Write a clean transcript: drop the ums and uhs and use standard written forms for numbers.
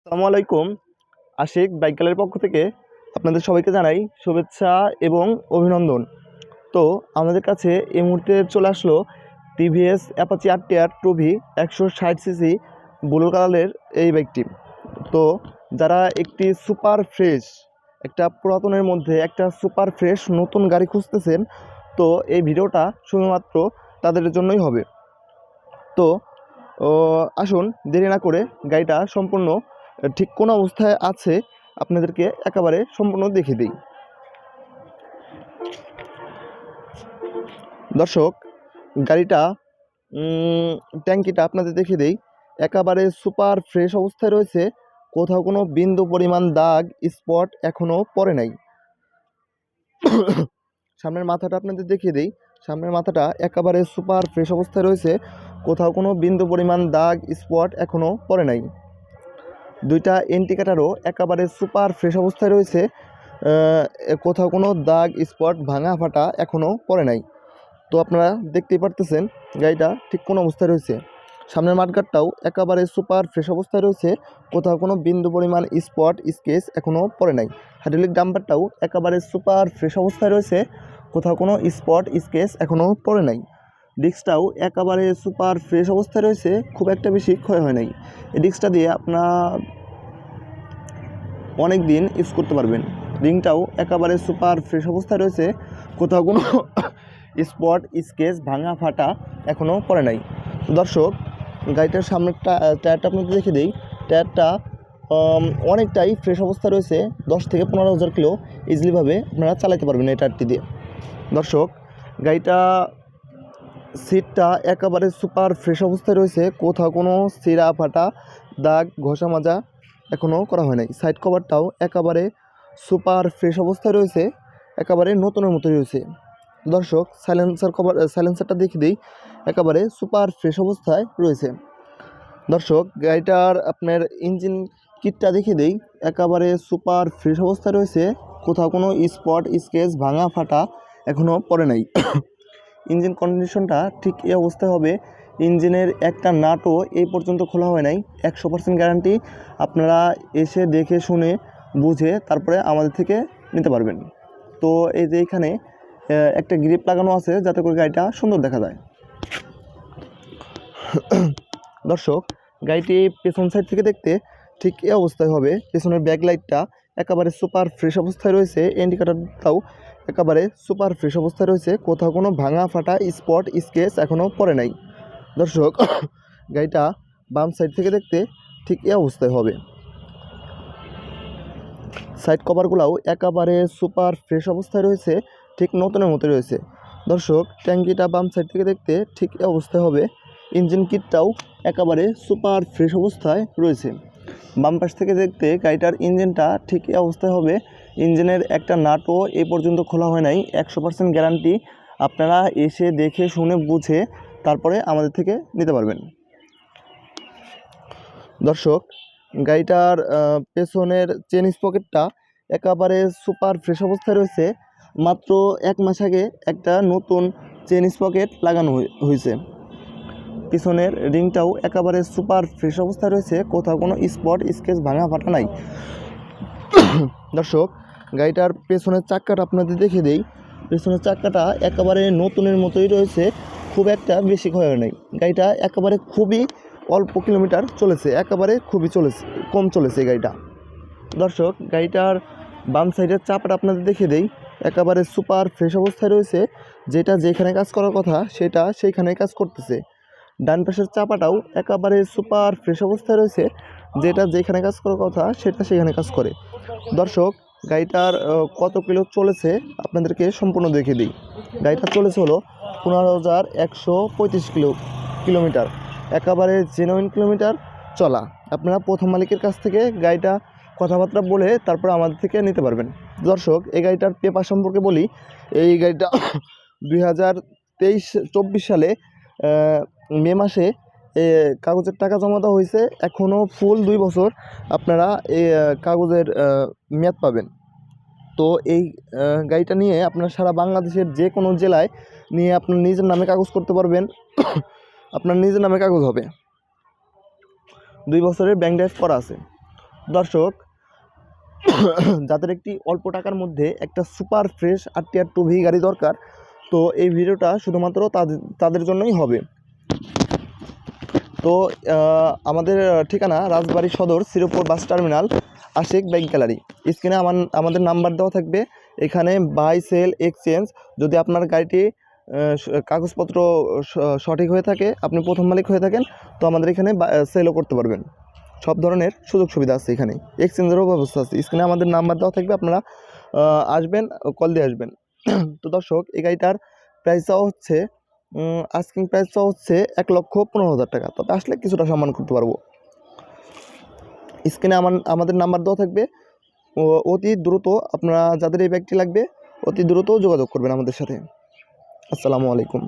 আসসালামু আলাইকুম। আশিক বাইক গ্যালারির পক্ষ থেকে আপনাদের সবাইকে জানাই শুভেচ্ছা এবং অভিনন্দন। তো আমাদের কাছে এই মুহূর্তে চলে আসলো টিভিএস অ্যাপাচি আর 2V 160 সিসি ব্লু কালারের এই বাইকটি। তো যারা একটি সুপার ফ্রেশ, একটা পুরাতনের মধ্যে একটা সুপার ফ্রেশ নতুন গাড়ি খুঁজতেছেন, তো এই ভিডিওটা শুধুমাত্র তাদের জন্যই হবে। তো আসুন দেরি না করে গাড়িটা সম্পূর্ণ ঠিক কোন অবস্থায় আছে আপনাদেরকে একেবারে সম্পূর্ণ দেখিয়ে দিই। দর্শক, গাড়িটা ট্যাঙ্কিটা আপনাদের দেখিয়ে দিই। একেবারে সুপার ফ্রেশ অবস্থায় রয়েছে, কোথাও কোনো বিন্দু পরিমাণ দাগ স্পট এখনও পড়ে নাই। সামনের মাথাটা আপনাদের দেখিয়ে দিই। সামনের মাথাটা একেবারে সুপার ফ্রেশ অবস্থায় রয়েছে, কোথাও কোনো বিন্দু পরিমাণ দাগ স্পট এখনও পড়ে নাই। দুইটা ইন্ডিকেটারও একেবারে সুপার ফ্রেশ অবস্থায় রয়েছে, কোথাও কোনো দাগ স্পট ভাঙা ফাটা এখনও পড়ে নাই। তো আপনারা দেখতেই পারতেছেন গাড়িটা ঠিক কোন অবস্থায় রয়েছে। সামনের মাঠগাটটাও একেবারে সুপার ফ্রেশ অবস্থায় রয়েছে, কোথাও কোনো বিন্দু পরিমাণ স্পট স্কেচ এখনও পড়ে নাই। হাইড্রোলিক ডাম্পারটাও একেবারে সুপার ফ্রেশ অবস্থায় রয়েছে, কোথাও কোনো স্পট স্কেচ এখনও পড়ে নাই। ডিস্কটাও একেবারে সুপার ফ্রেশ অবস্থায় রয়েছে, খুব একটা বেশি ক্ষয় হয় নাই। এই ডিস্কটা দিয়ে আপনারা অনেক দিন ইউজ করতে পারবেন। রিংটাও একেবারে সুপার ফ্রেশ অবস্থায় রয়েছে, কোথাও কোনো স্পট স্কেচ ভাঙা ফাটা এখনও পড়ে নাই। দর্শক, গাড়িটার সামনের টায়ারটা আপনাদের দেখে দিই। টায়ারটা অনেকটাই ফ্রেশ অবস্থা রয়েছে, 10 থেকে 15,000 কিলো ইজিলিভাবে আপনারা চালাতে পারবেন এই টায়ারটি দিয়ে। দর্শক, গাড়িটা সিটটা একেবারে সুপার ফ্রেশ অবস্থায় রয়েছে, কোথাও কোনো চিরা ফাটা দাগ ঘষা মাজা এখনও করা হয় নাই। সাইড কভারটাও একেবারে সুপার ফ্রেশ অবস্থায় রয়েছে, একেবারে নতুনের মতো রয়েছে। দর্শক, সাইলেন্সারটা দেখে দিই, একেবারে সুপার ফ্রেশ অবস্থায় রয়েছে। দর্শক, গাড়িটার আপনার ইঞ্জিন কিটটা দেখে দিই, একেবারে সুপার ফ্রেশ অবস্থায় রয়েছে, কোথাও কোনো স্পট স্কেচ ভাঙা ফাটা এখনও পড়ে নাই। ইঞ্জিন কন্ডিশনটা ঠিক এই অবস্থায় হবে। ইঞ্জিনের একটা নাটও এই পর্যন্ত খোলা হয় নাই। 100% গ্যারান্টি। আপনারা এসে দেখে শুনে বুঝে তারপরে আমাদের থেকে নিতে পারবেন। তো এই যে এখানে একটা গ্রিপ লাগানো আছে, যাতে করে গাড়িটা সুন্দর দেখা যায়। দর্শক, গাড়িটি পেছন সাইড থেকে দেখতে ঠিক এই অবস্থায় হবে। পেছনের ব্যাকলাইটটা একেবারে সুপার ফ্রেশ অবস্থায় রয়েছে, ইন্ডিকেটারটাও একেবারে সুপার ফ্রেশ অবস্থায় রয়েছে, কোথাও কোনো ভাঙা ফাটা স্পট স্কেচ এখনও পড়ে নাই। দর্শক, গাড়িটা বাম সাইড থেকে দেখতে ঠিক এই অবস্থায় হবে। সাইড কভারগুলোও একেবারে সুপার ফ্রেশ অবস্থায় রয়েছে, ঠিক নতুনের মতো রয়েছে। দর্শক, ট্যাঙ্কিটা বাম সাইড থেকে দেখতে ঠিক এই অবস্থায় হবে। ইঞ্জিন কিটটাও একেবারে সুপার ফ্রেশ অবস্থায় রয়েছে। বাম পাশ থেকে দেখতে গাড়িটার ইঞ্জিনটা ঠিক এই অবস্থায় হবে। ইঞ্জিনের একটা নাটও এই পর্যন্ত খোলা হয় নাই। 100% গ্যারান্টি। আপনারা এসে দেখে শুনে বুঝে তারপরে আমাদের থেকে নিতে পারবেন। দর্শক, গাড়িটার পেছনের চেন স্পকেটটা একেবারে সুপার ফ্রেশ অবস্থায় রয়েছে। মাত্র 1 মাস আগে একটা নতুন চেন স্পকেট লাগানো হয়েছে। পিছনের রিংটাও একেবারে সুপার ফ্রেশ অবস্থায় রয়েছে, কোথাও কোনো স্পট স্কেচ ভাঙা ফাটা নাই। দর্শক, গাড়িটার পেছনের চাক্কাটা আপনাদের দেখে দেই। পেছনের চাক্কাটা একেবারে নতুনের মতোই রয়েছে, খুব একটা বেশি ক্ষয় হয় নাই। গাড়িটা একেবারে খুবই অল্প কিলোমিটার চলেছে, একেবারে খুবই কম চলেছে গাড়িটা। দর্শক, গাড়িটার বাম সাইডের চাপাটা আপনাদের দেখে দেই, একেবারে সুপার ফ্রেশ অবস্থায় রয়েছে। যেটা যেখানে কাজ করার কথা সেটা সেইখানেই কাজ করতেছে। ডান পাশের চাপাটাও একেবারে সুপার ফ্রেশ অবস্থায় রয়েছে, যেটা যেখানে কাজ করার কথা সেটা সেখানে কাজ করে। দর্শক, গাড়িটার কত কিলো চলেছে আপনাদেরকে সম্পূর্ণ দেখিয়ে দিই। গাড়িটা চলেছে হলো 15,135 কিলোমিটার, একেবারে জেনুইন কিলোমিটার চলা। আপনারা প্রথম মালিকের কাছ থেকে গাড়িটা কথাবার্তা বলে তারপর আমাদের থেকে নিতে পারবেন। দর্শক, এই গাড়িটার পেপার সম্পর্কে বলি। এই গাড়িটা 2023-24 সালে মে মাসে কাগজের টাকা জমা দেওয়া হয়েছে। এখনও ফুল 2 বছর আপনারা এই কাগজের মেয়াদ পাবেন। তো এই গাড়িটা নিয়ে আপনার সারা বাংলাদেশের যে কোনো জেলায় নিয়ে আপনার নিজের নামে কাগজ করতে পারবেন। আপনার নিজের নামে কাগজ হবে। 2 বছরের ব্যাংক ড্রাইভ করা আছে। দর্শক, যাদের একটি অল্প টাকার মধ্যে একটা সুপার ফ্রেশ আরটিআর 2V গাড়ি দরকার, তো এই ভিডিওটা শুধুমাত্র তাদের জন্যই হবে। তো আমাদের ঠিকানা Rajbari Sadar, Sripur bus terminal, Ashik bike gallery. স্ক্রিনে আমাদের নাম্বার দেওয়া থাকবে। এখানে বাই সেল এক্সচেঞ্জ, যদি আপনার গাড়িটি কাগজপত্র সঠিক হয়ে থাকে, আপনি প্রথম মালিক হয়ে থাকেন, তো আমাদের এখানে সেলও করতে পারবেন। সব ধরনের সুযোগ সুবিধা আছে এখানে, এক্সচেঞ্জেরও ব্যবস্থা আছে। স্ক্রিনে আমাদের নাম্বার দেওয়া থাকবে, আপনারা আসবেন, কল দিয়ে আসবেন। তো দর্শক, এই গাড়িটার প্রাইসটাও হচ্ছে আস্কিং প্রাইসটাও হচ্ছে 1,15,000 টাকা। তবে আসলে কিছুটা সম্মান করতে পারবো। স্ক্রিনে আমাদের নাম্বার দেওয়া থাকবে। অতি দ্রুত আপনারা, যাদের এই ব্যাগটি লাগবে, অতি দ্রুত যোগাযোগ করবেন আমাদের সাথে। আসসালামু আলাইকুম।